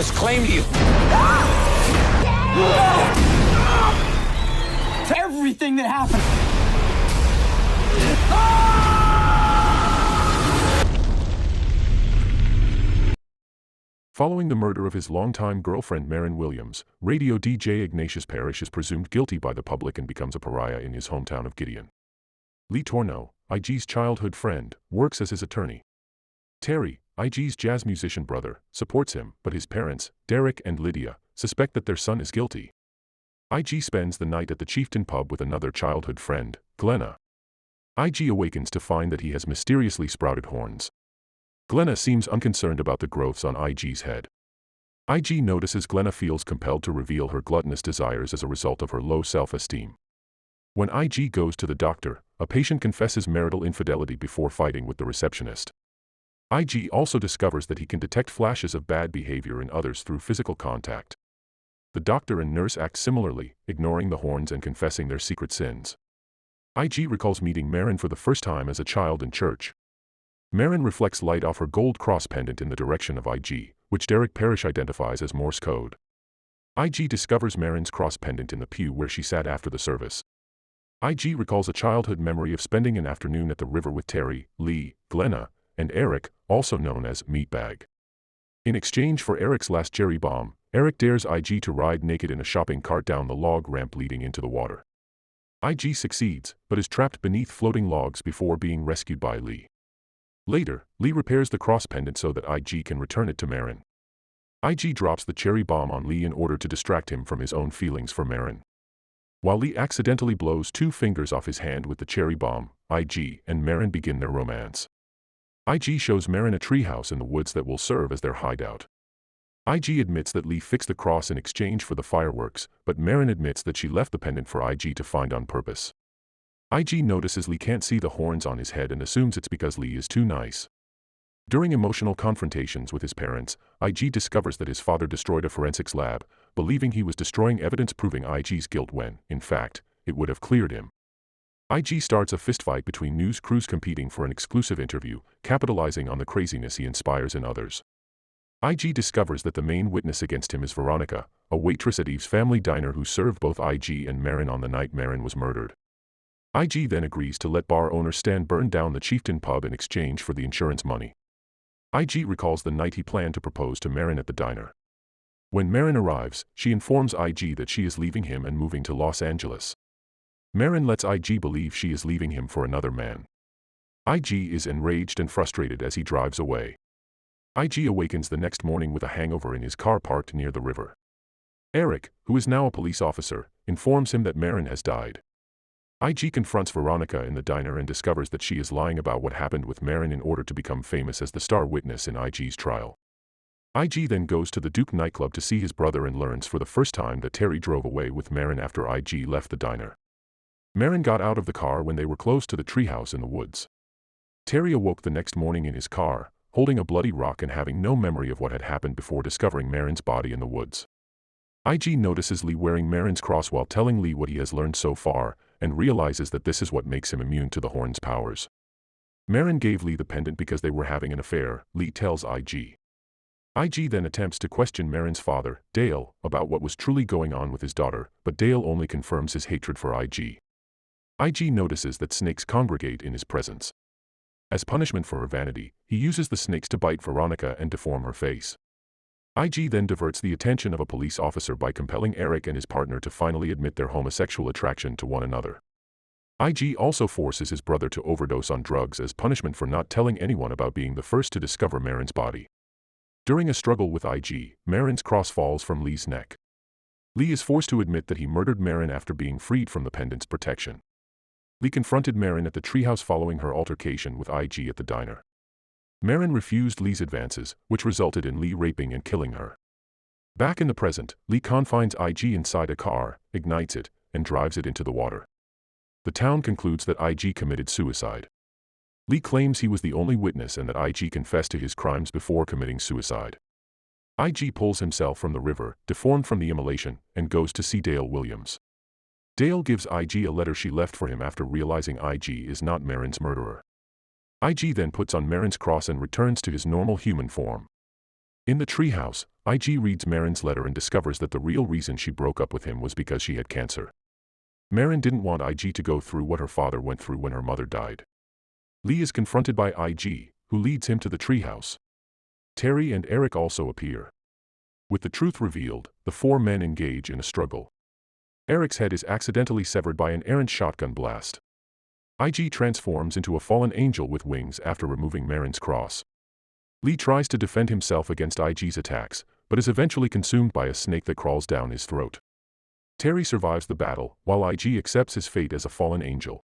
has claimed you. To everything that happened. Following the murder of his longtime girlfriend Marin Williams, radio DJ Ignatius Parrish is presumed guilty by the public and becomes a pariah in his hometown of Gideon. Lee Torno, IG's childhood friend, works as his attorney. Terry, IG's jazz musician brother, supports him, but his parents, Derek and Lydia, suspect that their son is guilty. IG spends the night at the Chieftain pub with another childhood friend, Glenna. IG awakens to find that he has mysteriously sprouted horns. Glenna seems unconcerned about the growths on IG's head. IG notices Glenna feels compelled to reveal her gluttonous desires as a result of her low self-esteem. When IG goes to the doctor, a patient confesses marital infidelity before fighting with the receptionist. IG also discovers that he can detect flashes of bad behavior in others through physical contact. The doctor and nurse act similarly, ignoring the horns and confessing their secret sins. IG recalls meeting Marin for the first time as a child in church. Marin reflects light off her gold cross pendant in the direction of IG, which Derek Parrish identifies as Morse code. IG discovers Marin's cross pendant in the pew where she sat after the service. IG recalls a childhood memory of spending an afternoon at the river with Terry, Lee, Glenna, and Eric, also known as Meatbag. In exchange for Eric's last cherry bomb, Eric dares IG to ride naked in a shopping cart down the log ramp leading into the water. IG succeeds, but is trapped beneath floating logs before being rescued by Lee. Later, Lee repairs the cross pendant so that IG can return it to Marin. IG drops the cherry bomb on Lee in order to distract him from his own feelings for Marin. While Lee accidentally blows 2 fingers off his hand with the cherry bomb, IG and Marin begin their romance. IG shows Marin a treehouse in the woods that will serve as their hideout. IG admits that Lee fixed the cross in exchange for the fireworks, but Marin admits that she left the pendant for IG to find on purpose. IG notices Lee can't see the horns on his head and assumes it's because Lee is too nice. During emotional confrontations with his parents, IG discovers that his father destroyed a forensics lab, believing he was destroying evidence proving IG's guilt when, in fact, it would have cleared him. IG starts a fistfight between news crews competing for an exclusive interview, capitalizing on the craziness he inspires in others. IG discovers that the main witness against him is Veronica, a waitress at Eve's family diner who served both IG and Marin on the night Marin was murdered. IG then agrees to let bar owner Stan burn down the Chieftain pub in exchange for the insurance money. IG recalls the night he planned to propose to Marin at the diner. When Marin arrives, she informs IG that she is leaving him and moving to Los Angeles. Marin lets IG believe she is leaving him for another man. IG is enraged and frustrated as he drives away. IG awakens the next morning with a hangover in his car parked near the river. Eric, who is now a police officer, informs him that Marin has died. IG confronts Veronica in the diner and discovers that she is lying about what happened with Marin in order to become famous as the star witness in IG's trial. IG then goes to the Duke nightclub to see his brother and learns for the first time that Terry drove away with Marin after IG left the diner. Marin got out of the car when they were close to the treehouse in the woods. Terry awoke the next morning in his car, holding a bloody rock and having no memory of what had happened before discovering Marin's body in the woods. IG notices Lee wearing Marin's cross while telling Lee what he has learned so far, and realizes that this is what makes him immune to the horn's powers. Marin gave Lee the pendant because they were having an affair, Lee tells IG. IG then attempts to question Marin's father, Dale, about what was truly going on with his daughter, but Dale only confirms his hatred for IG. IG notices that snakes congregate in his presence. As punishment for her vanity, he uses the snakes to bite Veronica and deform her face. IG then diverts the attention of a police officer by compelling Eric and his partner to finally admit their homosexual attraction to one another. IG also forces his brother to overdose on drugs as punishment for not telling anyone about being the first to discover Marin's body. During a struggle with IG, Marin's cross falls from Lee's neck. Lee is forced to admit that he murdered Marin after being freed from the pendant's protection. Lee confronted Marin at the treehouse following her altercation with IG at the diner. Marin refused Lee's advances, which resulted in Lee raping and killing her. Back in the present, Lee confines IG inside a car, ignites it, and drives it into the water. The town concludes that IG committed suicide. Lee claims he was the only witness and that IG confessed to his crimes before committing suicide. IG pulls himself from the river, deformed from the immolation, and goes to see Dale Williams. Dale gives IG a letter she left for him after realizing IG is not Marin's murderer. IG then puts on Marin's cross and returns to his normal human form. In the treehouse, IG reads Marin's letter and discovers that the real reason she broke up with him was because she had cancer. Marin didn't want IG to go through what her father went through when her mother died. Lee is confronted by IG, who leads him to the treehouse. Terry and Eric also appear. With the truth revealed, the four men engage in a struggle. Eric's head is accidentally severed by an errant shotgun blast. IG transforms into a fallen angel with wings after removing Marin's cross. Lee tries to defend himself against IG's attacks, but is eventually consumed by a snake that crawls down his throat. Terry survives the battle, while IG accepts his fate as a fallen angel.